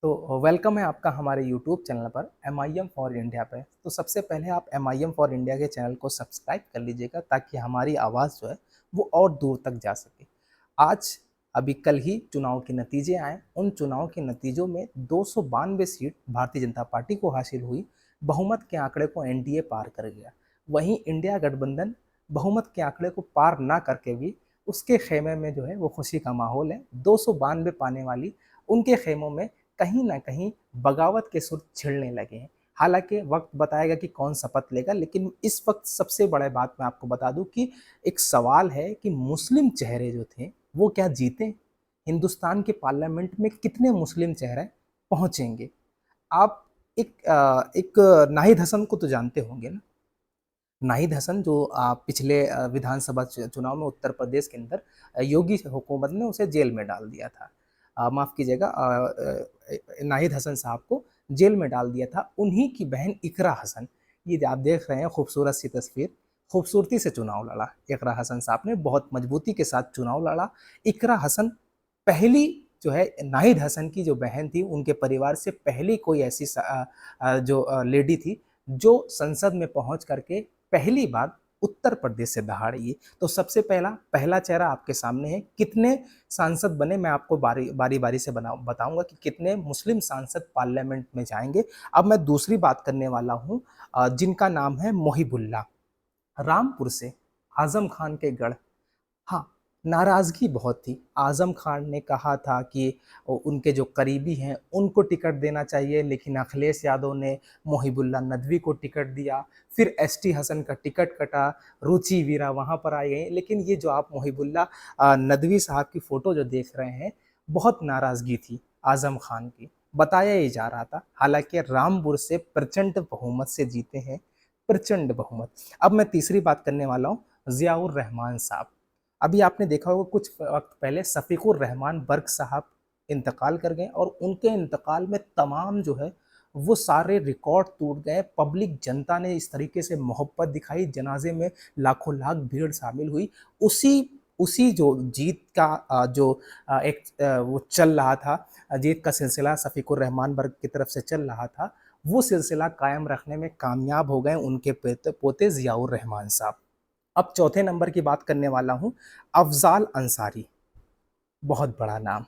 तो वेलकम है आपका हमारे यूट्यूब चैनल पर MIM फॉर इंडिया पे। तो सबसे पहले आप MIM फॉर इंडिया के चैनल को सब्सक्राइब कर लीजिएगा ताकि हमारी आवाज़ जो है वो और दूर तक जा सके। आज अभी कल ही चुनाव के नतीजे आए। उन चुनाव के नतीजों में 292 सीट भारतीय जनता पार्टी को हासिल हुई। बहुमत के आंकड़े को NDA पार कर गया। वहीं इंडिया गठबंधन बहुमत के आंकड़े को पार ना करके भी उसके खेमे में जो है वो खुशी का माहौल है। 292 पाने वाली उनके खेमों में कहीं ना कहीं बगावत के सुर छिड़ने लगे हैं। हालांकि वक्त बताएगा कि कौन शपथ लेगा, लेकिन इस वक्त सबसे बड़ा बात मैं आपको बता दूं कि एक सवाल है कि मुस्लिम चेहरे जो थे वो क्या जीते। हिंदुस्तान के पार्लियामेंट में कितने मुस्लिम चेहरे पहुंचेंगे। आप एक नाहिद हसन को तो जानते होंगे ना। नाहिद हसन जो पिछले विधानसभा चुनाव में उत्तर प्रदेश के अंदर योगी हुकूमत ने उसे जेल में डाल दिया था। माफ़ कीजिएगा, नाहिद हसन साहब को जेल में डाल दिया था। उन्हीं की बहन इकरा हसन, ये आप देख रहे हैं खूबसूरत सी तस्वीर, खूबसूरती से चुनाव लड़ा इकरा हसन साहब ने, बहुत मजबूती के साथ चुनाव लड़ा। इकरा हसन पहली जो है नाहिद हसन की जो बहन थी, उनके परिवार से पहली कोई ऐसी जो लेडी थी जो संसद में पहुंच करके पहली बार उत्तर प्रदेश से दहाड़ी। तो सबसे पहला चेहरा आपके सामने है। कितने सांसद बने मैं आपको बारी बारी से बताऊंगा कि कितने मुस्लिम सांसद पार्लियामेंट में जाएंगे। अब मैं दूसरी बात करने वाला हूं, जिनका नाम है मोहिबुल्ला, रामपुर से, आजम खान के गढ़। हाँ, नाराज़गी बहुत थी। आज़म खान ने कहा था कि उनके जो करीबी हैं उनको टिकट देना चाहिए, लेकिन अखिलेश यादव ने मोहिबुल्ला नदवी को टिकट दिया। फिर ST हसन का टिकट कटा, रुचि वीरा वहाँ पर आई गई। लेकिन ये जो आप मोहिबुल्ला नदवी साहब की फ़ोटो जो देख रहे हैं, बहुत नाराज़गी थी आज़म खान की, बताया ही जा रहा था। हालांकि रामपुर से प्रचंड बहुमत से जीते हैं, प्रचंड बहुमत। अब मैं तीसरी बात करने वाला हूँ, ज़ियाउर रहमान साहब। अभी आपने देखा होगा कुछ वक्त पहले शफीकुर रहमान बर्क साहब इंतकाल कर गए, और उनके इंतकाल में तमाम जो है वो सारे रिकॉर्ड टूट गए। पब्लिक जनता ने इस तरीके से मोहब्बत दिखाई, जनाजे में लाखों लाख भीड़ शामिल हुई। उसी उसी जो जीत का वो चल रहा था, जीत का सिलसिला शफीकुर रहमान बर्क की तरफ से चल रहा था, वो सिलसिला कायम रखने में कामयाब हो गए उनके पोते ज़ियाउर रहमान साहब। अब चौथे नंबर की बात करने वाला हूं, अफजाल अंसारी। बहुत बड़ा नाम।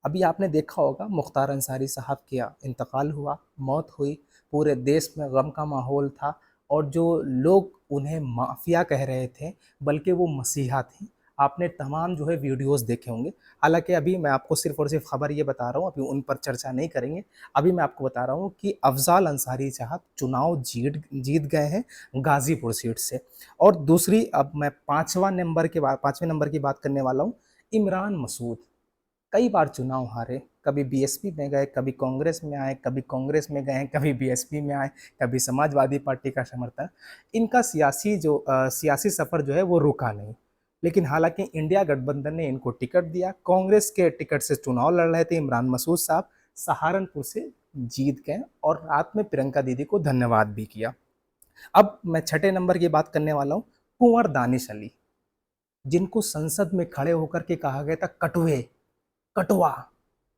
अभी आपने देखा होगा मुख्तार अंसारी साहब का इंतकाल हुआ, मौत हुई, पूरे देश में गम का माहौल था, और जो लोग उन्हें माफिया कह रहे थे बल्कि वो मसीहा थे। आपने तमाम जो है वीडियोस देखे होंगे। हालांकि अभी मैं आपको सिर्फ और सिर्फ खबर ये बता रहा हूँ, अभी उन पर चर्चा नहीं करेंगे। अभी मैं आपको बता रहा हूँ कि अफजाल अंसारी साहब चुनाव जीत गए हैं गाजीपुर सीट से। और दूसरी, अब मैं पाँचवें नंबर की बात करने वाला हूँ, इमरान मसूद। कई बार चुनाव हारे, कभी BSP में गए, कभी कांग्रेस में आए, कभी कांग्रेस में गए, कभी BSP में आए, कभी समाजवादी पार्टी का समर्थन। इनका सियासी सफ़र जो है वो रुका नहीं। लेकिन हालांकि इंडिया गठबंधन ने इनको टिकट दिया। कांग्रेस के टिकट से चुनाव लड़ रहे थे इमरान मसूद साहब, सहारनपुर से जीत गए और रात में प्रियंका दीदी को धन्यवाद भी किया। अब मैं छठे नंबर की बात करने वाला हूँ, कुंवर दानिश अली, जिनको संसद में खड़े होकर के कहा गया था कटुए, कटुआ,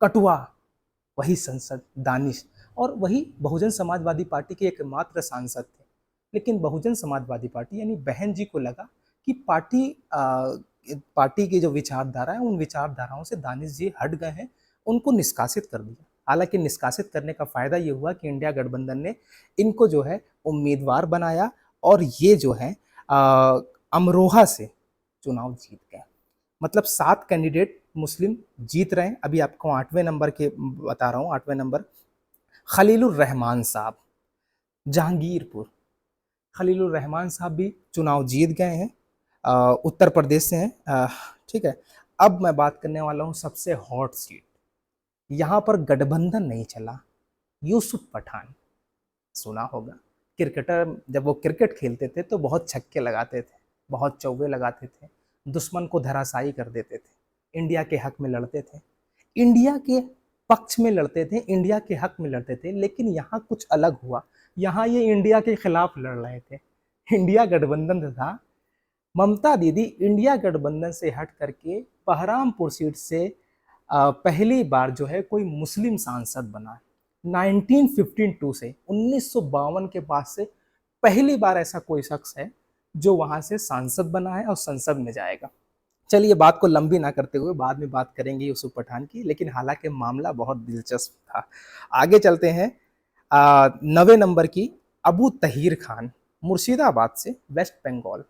कटुआ। वही संसद दानिश, और वही बहुजन समाजवादी पार्टी के एकमात्र सांसद थे। लेकिन बहुजन समाजवादी पार्टी यानी बहन जी को लगा कि पार्टी की जो विचारधारा है, उन विचारधाराओं से दानिश जी हट गए हैं, उनको निष्कासित कर दिया। हालांकि निष्कासित करने का फायदा ये हुआ कि इंडिया गठबंधन ने इनको जो है उम्मीदवार बनाया, और ये जो है अमरोहा से चुनाव जीत गए। मतलब 7 कैंडिडेट मुस्लिम जीत रहे हैं। अभी आपको 8वें नंबर के बता रहा हूँ, 8वें नंबर, खलीलुर रहमान साहब, जहांगीरपुर। खलीलुर रहमान साहब भी चुनाव जीत गए हैं, उत्तर प्रदेश से हैं। ठीक है। अब मैं बात करने वाला हूँ सबसे हॉट सीट। यहाँ पर गठबंधन नहीं चला, यूसुफ पठान, सुना होगा। क्रिकेटर जब वो क्रिकेट खेलते थे तो बहुत छक्के लगाते थे, बहुत चौके लगाते थे, दुश्मन को धराशायी कर देते थे, इंडिया के हक में लड़ते थे, इंडिया के पक्ष में लड़ते थे, इंडिया के हक में लड़ते थे। लेकिन यहाँ कुछ अलग हुआ, यहाँ ये इंडिया के खिलाफ लड़ रहे थे। इंडिया गठबंधन था, ममता दीदी इंडिया गठबंधन से हट करके बहरामपुर सीट से पहली बार जो है कोई मुस्लिम सांसद बना है। 1952 से 1952 के बाद से पहली बार ऐसा कोई शख्स है जो वहां से सांसद बना है और संसद में जाएगा। चलिए बात को लंबी ना करते हुए बाद में बात करेंगे यूसुफ पठान की, लेकिन हालांकि मामला बहुत दिलचस्प था। आगे चलते हैं। 9वें नंबर की अबू तहीर खान, मुर्शिदाबाद से, वेस्ट बंगाल।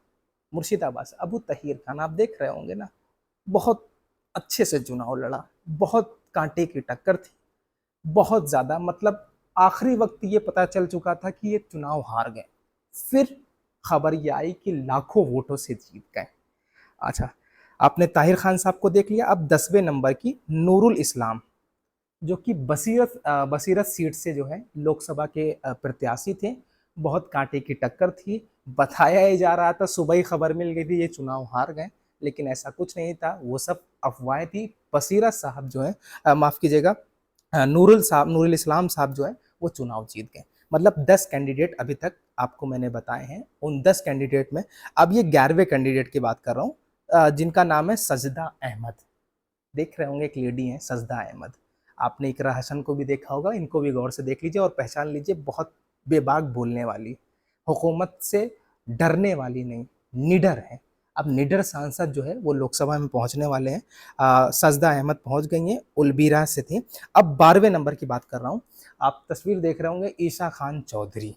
मुर्शिदाबाद से अबू तहीर खान, आप देख रहे होंगे ना, बहुत अच्छे से चुनाव लड़ा, बहुत कांटे की टक्कर थी, बहुत ज्यादा, मतलब आखिरी वक्त ये पता चल चुका था कि ये चुनाव हार गए, फिर खबर ये आई कि लाखों वोटों से जीत गए। अच्छा, आपने ताहिर खान साहब को देख लिया। अब 10वें नंबर की नूरुल इस्लाम, जो कि बसीरत सीट से जो है लोकसभा के प्रत्याशी थे। बहुत कांटे की टक्कर थी, बताया ही जा रहा था, सुबह ही खबर मिल गई थी ये चुनाव हार गए, लेकिन ऐसा कुछ नहीं था, वो सब अफवाहें थी। बसीरत साहब जो है, माफ कीजिएगा, नूरुल इस्लाम साहब जो है वो चुनाव जीत गए। मतलब 10 कैंडिडेट अभी तक आपको मैंने बताए हैं। उन 10 कैंडिडेट में अब ये 11वें कैंडिडेट की बात कर रहा हूँ, जिनका नाम है सजदा अहमद। देख रहे होंगे, एक लेडी है सजदा अहमद। आपने इकरा हसन को भी देखा होगा, इनको भी गौर से देख लीजिए और पहचान लीजिए। बहुत बेबाक बोलने वाली, हुकूमत से डरने वाली नहीं, निडर है। अब निडर सांसद जो है वो लोकसभा में पहुंचने वाले हैं। सजदा अहमद पहुंच गई हैं, उलबीरा से थी। अब 12वें नंबर की बात कर रहा हूँ। आप तस्वीर देख रहे होंगे, ईशा खान चौधरी,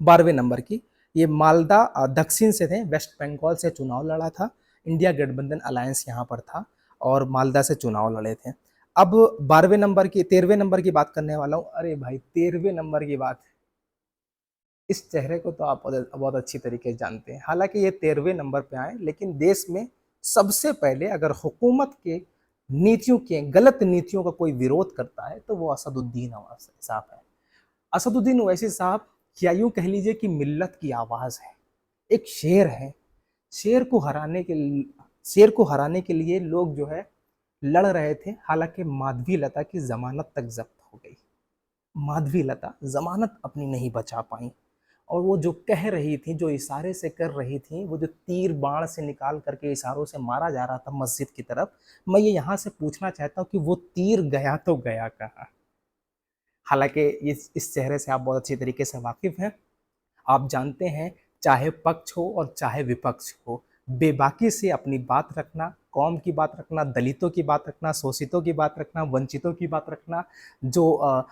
12वें नंबर की। ये मालदा दक्षिण से थे, वेस्ट बंगाल से चुनाव लड़ा था। इंडिया गठबंधन अलायंस यहाँ पर था और मालदा से चुनाव लड़े थे। अब 12वें नंबर की 13वें नंबर की बात करने वाला हूँ। अरे भाई, 13वें नंबर की बात, इस चेहरे को तो आप बहुत अच्छी तरीके से जानते हैं। हालांकि ये 13वें नंबर पे आए, लेकिन देश में सबसे पहले अगर हुकूमत के नीतियों के गलत नीतियों का कोई विरोध करता है तो वो असदुद्दीन अवैसी साहब है। असदुद्दीन ओवैसी साहब, या यूं कह लीजिए कि मिल्लत की आवाज है, एक शेर है। शेर को हराने के शेर को हराने के लिए लोग जो है लड़ रहे थे। हालांकि माधवी लता की जमानत तक जब्त हो गई, माधवी लता जमानत अपनी नहीं बचा पाई, और वो जो कह रही थी, जो इशारे से कर रही थी, वो जो तीर बाण से निकाल करके इशारों से मारा जा रहा था मस्जिद की तरफ, मैं ये यहाँ से पूछना चाहता हूँ कि वो तीर गया तो गया कहाँ। हालांकि इस चेहरे से आप बहुत अच्छी तरीके से वाकिफ हैं। आप जानते हैं, चाहे पक्ष हो और चाहे विपक्ष हो, बेबाकी से अपनी बात रखना, कौम की बात रखना, दलितों की बात रखना, शोषितों की बात रखना, वंचितों की बात रखना, जो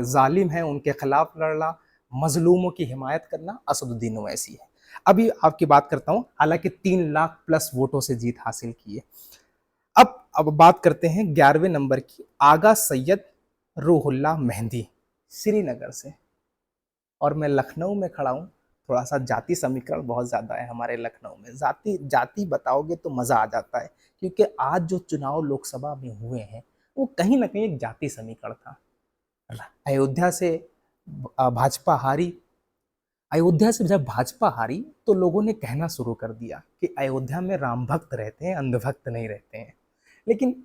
जालिम है उनके खिलाफ लड़ना, मजलूमों की हिमायत करना, असदुद्दीन ओवैसी है। अभी आपकी बात करता हूँ। हालांकि 3 लाख प्लस वोटों से जीत हासिल की है। अब बात करते हैं 11वें नंबर की, आगा सैयद रूहुल्लाह मेहंदी, श्रीनगर से। और मैं लखनऊ में खड़ा हूँ। थोड़ा सा जाति समीकरण बहुत ज़्यादा है हमारे लखनऊ में। जाति जाति बताओगे तो मज़ा आ जाता है, क्योंकि आज जो चुनाव लोकसभा में हुए हैं वो कहीं ना कहीं एक जाति समीकरण था। अयोध्या से भाजपा हारी। अयोध्या से जब भाजपा हारी तो लोगों ने कहना शुरू कर दिया कि अयोध्या में राम भक्त रहते हैं, अंधभक्त नहीं रहते हैं। लेकिन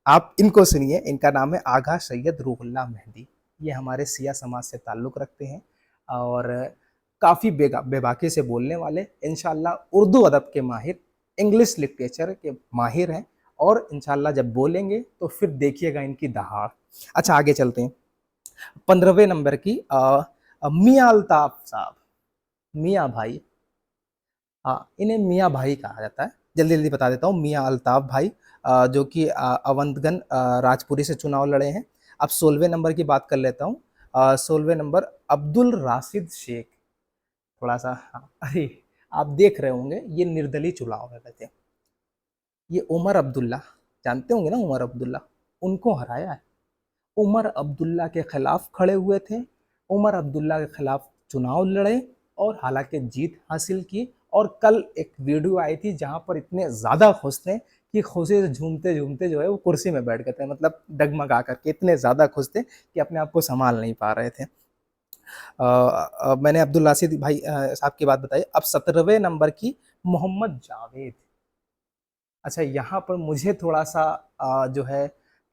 आप इनको सुनिए, इनका नाम है आगा सैयद रूहुल्लाह मेहंदी। ये हमारे सिया समाज से ताल्लुक़ रखते हैं और काफ़ी बेबाकी से बोलने वाले, इंशाल्लाह उर्दू अदब के माहिर, इंग्लिश लिटरेचर के माहिर हैं, और इंशाल्लाह जब बोलेंगे तो फिर देखिएगा इनकी दहाड़। अच्छा, आगे चलते हैं। 15वें नंबर की मियां अल्ताफ साहब, मियां भाई। हाँ, इन्हें मियां भाई कहा जाता है। जल्दी जल्दी बता देता हूँ, मियां अल्ताफ भाई, जो कि अवंतगन राजपुरी से चुनाव लड़े हैं। अब 16वें नंबर की बात कर लेता हूँ। 16वें नंबर अब्दुल राशिद शेख। थोड़ा सा, हाँ, अरे आप देख रहे होंगे, ये निर्दलीय चुनाव है वैसे। ये उमर अब्दुल्ला, जानते होंगे ना उमर अब्दुल्ला, उनको हराया है। उमर अब्दुल्ला के खिलाफ खड़े हुए थे, उमर अब्दुल्ला के खिलाफ चुनाव लड़े और हालांकि जीत हासिल की। और कल एक वीडियो आई थी जहां पर इतने ज़्यादा खुश थे कि खुशी से झूमते झूमते जो है वो कुर्सी में बैठ गए थे, मतलब डगमगा करके इतने ज़्यादा खुश थे कि अपने आप को संभाल नहीं पा रहे थे। मैंने अब्दुल राशिद भाई साहब की बात बताई। अब 17वें नंबर की मोहम्मद जावेद। अच्छा, यहाँ पर मुझे थोड़ा सा जो है,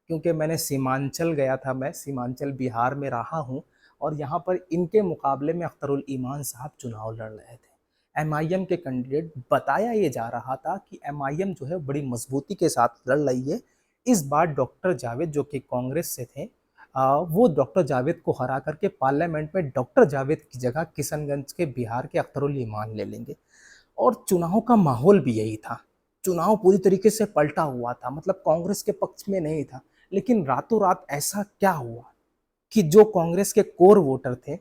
क्योंकि मैंने सीमांचल गया था, मैं सीमांचल बिहार में रहा हूँ, और यहाँ पर इनके मुकाबले में अख्तरुल ईमान साहब चुनाव लड़ रहे थे। एमआईएम के कैंडिडेट, बताया ये जा रहा था कि एमआईएम जो है बड़ी मजबूती के साथ लड़ रही है, इस बार डॉक्टर जावेद जो कि कांग्रेस से थे, वो डॉक्टर जावेद को हरा करके पार्लियामेंट में डॉक्टर जावेद की जगह किशनगंज के बिहार के अख्तरुल ईमान ले लेंगे। और चुनाव का माहौल भी यही था। चुनाव पूरी तरीके से पलटा हुआ था, मतलब कांग्रेस के पक्ष में नहीं था। लेकिन रातों रात ऐसा क्या हुआ कि जो कांग्रेस के कोर वोटर थे,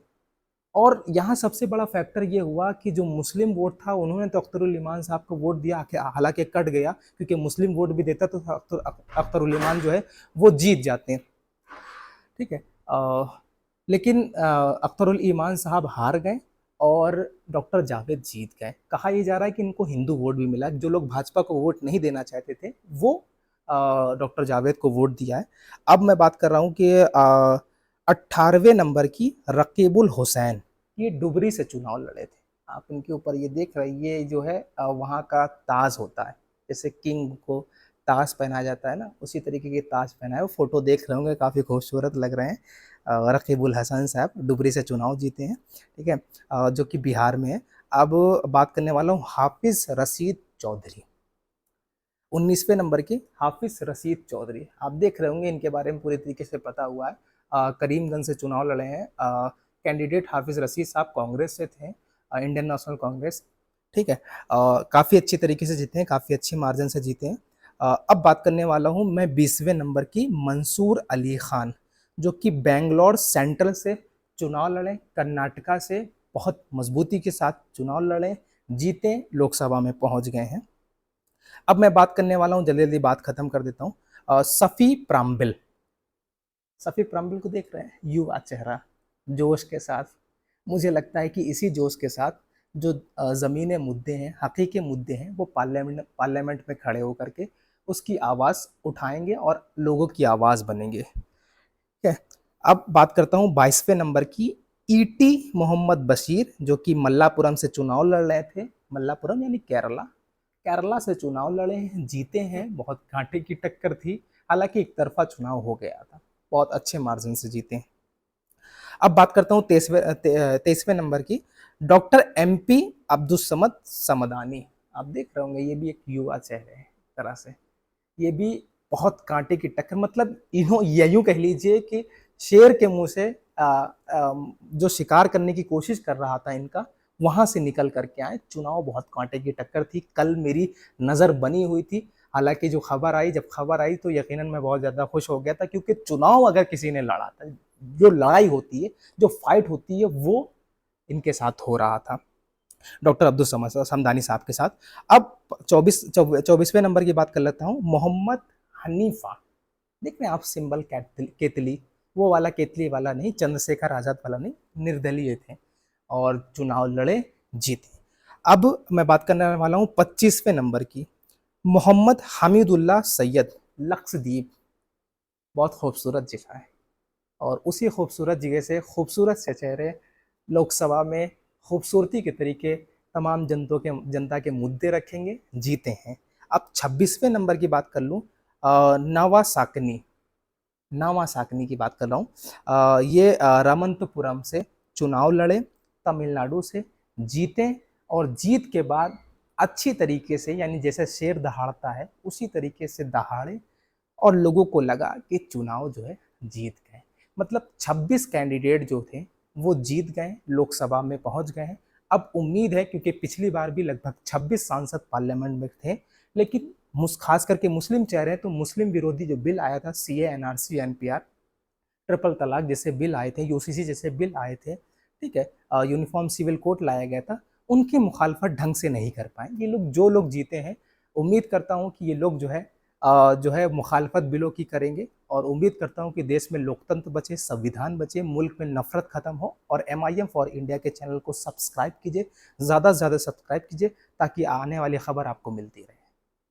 और यहाँ सबसे बड़ा फैक्टर ये हुआ कि जो मुस्लिम वोट था उन्होंने तो अख्तरुल ईमान साहब को वोट दिया, हालांकि कट गया, क्योंकि मुस्लिम वोट भी देता तो अख्तरुल ईमान जो है वो जीत जाते हैं। ठीक है। लेकिन अख्तरुल ईमान साहब हार गए और डॉक्टर जावेद जीत गए। कहा यह जा रहा है कि इनको हिंदू वोट भी मिला, जो लोग भाजपा को वोट नहीं देना चाहते थे वो डॉक्टर जावेद को वोट दिया है। अब मैं बात कर रहा हूँ कि 18वें नंबर की रकीबुल हुसैन, ये डुबरी से चुनाव लड़े थे। आप इनके ऊपर ये देख रहे हैं, ये जो है वहाँ का ताज होता है, जैसे किंग को ताज पहनाया जाता है ना, उसी तरीके के ताज पहना है। वो फोटो देख रहे होंगे, काफ़ी खूबसूरत लग रहे हैं। रकीबुल हसन साहब डुबरी से चुनाव जीते हैं, ठीक है, जो कि बिहार में है। अब बात करने वाला हूँ हाफिज रशीद चौधरी, 19वें नंबर की हाफिज रशीद चौधरी। आप देख रहे होंगे, इनके बारे में पूरी तरीके से पता हुआ है। करीमगंज से चुनाव लड़े हैं। कैंडिडेट हाफिज रशीद साहब कांग्रेस से थे, इंडियन नेशनल कांग्रेस, ठीक है। काफ़ी अच्छी तरीके से जीते हैं, काफ़ी अच्छी मार्जिन से जीते हैं। अब बात करने वाला हूँ मैं 20वें नंबर की मंसूर अली खान, जो कि बेंगलोर सेंट्रल से चुनाव लड़े, कर्नाटका से बहुत मजबूती के साथ चुनाव लड़े, जीते, लोकसभा में पहुंच गए हैं। अब मैं बात करने वाला हूँ, जल्दी जल्दी बात खत्म कर देता हूँ। सफ़ी प्राम्बिल, सफ़ी प्राम्बिल को देख रहे हैं, युवा चेहरा, जोश के साथ। मुझे लगता है कि इसी जोश के साथ जो ज़मीनी मुद्दे हैं, हकीकी मुद्दे हैं, वो पार्लियामेंट में खड़े होकर के उसकी आवाज़ उठाएंगे और लोगों की आवाज़ बनेंगे। ठीक है। अब बात करता हूँ 22वें नंबर की ईटी मोहम्मद बशीर, जो कि मल्लापुरम से चुनाव लड़ रहे थे। मल्लापुरम यानी केरला, केरला से चुनाव लड़े हैं, जीते हैं। बहुत कांटे की टक्कर थी, हालांकि एक तरफा चुनाव हो गया था, बहुत अच्छे मार्जिन से जीते हैं। अब बात करता हूँ 23वें नंबर की डॉक्टर MP अब्दुल समद समदानी। आप देख रहे होंगे, ये भी एक युवा चेहरे हैं तरह से, ये भी बहुत कांटे की टक्कर, मतलब इन्हों ये यूं कह लीजिए कि शेर के मुंह से जो शिकार करने की कोशिश कर रहा था इनका, वहां से निकल करके आए। चुनाव बहुत कांटे की टक्कर थी, कल मेरी नज़र बनी हुई थी। हालांकि जो खबर आई, जब खबर आई तो यकीनन मैं बहुत ज़्यादा खुश हो गया था, क्योंकि चुनाव अगर किसी ने लड़ा था, जो लड़ाई होती है, जो फाइट होती है, वो इनके साथ हो रहा था, डॉक्टर अब्दुल समद समदानी साहब के साथ। अब 24वें नंबर की बात कर लेता हूँ, मोहम्मद हनीफा। देख रहे हैं आप, सिंबल केतली, वो वाला केतली वाला नहीं, चंद्रशेखर आजाद वाला नहीं, निर्दलीय थे और चुनाव लड़े, जीते। अब मैं बात करने वाला हूँ 25वें नंबर की, मोहम्मद हमीदुल्लाह सैयद, लक्षद्वीप। बहुत खूबसूरत जगह है, और उसी खूबसूरत जगह से खूबसूरत से चेहरे लोकसभा में खूबसूरती के तरीके तमाम जनता के मुद्दे रखेंगे, जीते हैं। अब 26वें नंबर की बात कर लूँ, नवा साकनी, नावा साकनी की बात कर रहा हूँ। ये रामंतपुरम से चुनाव लड़े, तमिलनाडु से, जीते, और जीत के बाद अच्छी तरीके से, यानी जैसे शेर दहाड़ता है उसी तरीके से दहाड़े, और लोगों को लगा कि चुनाव जो है जीत गए। मतलब 26 कैंडिडेट जो थे वो जीत गए, लोकसभा में पहुंच गए हैं। अब उम्मीद है, क्योंकि पिछली बार भी लगभग 26 सांसद पार्लियामेंट में थे, लेकिन खास करके मुस्लिम चेहरे हैं, तो मुस्लिम विरोधी जो बिल आया था, CA NRC NPR, ट्रिपल तलाक जैसे बिल आए थे, UCC जैसे बिल आए थे, ठीक है, यूनिफॉर्म सिविल कोड लाया गया था, उनकी मुखालफत ढंग से नहीं कर पाए ये लोग। जो लोग जीते हैं, उम्मीद करता हूँ कि ये लोग जो है मुखालफत बिलों की करेंगे, और उम्मीद करता हूँ कि देश में लोकतंत्र बचे, संविधान बचे, मुल्क में नफरत खत्म हो। और MIM फॉर इंडिया के चैनल को सब्सक्राइब कीजिए, ज़्यादा से ज़्यादा सब्सक्राइब कीजिए, ताकि आने वाली खबर आपको मिलती रहे।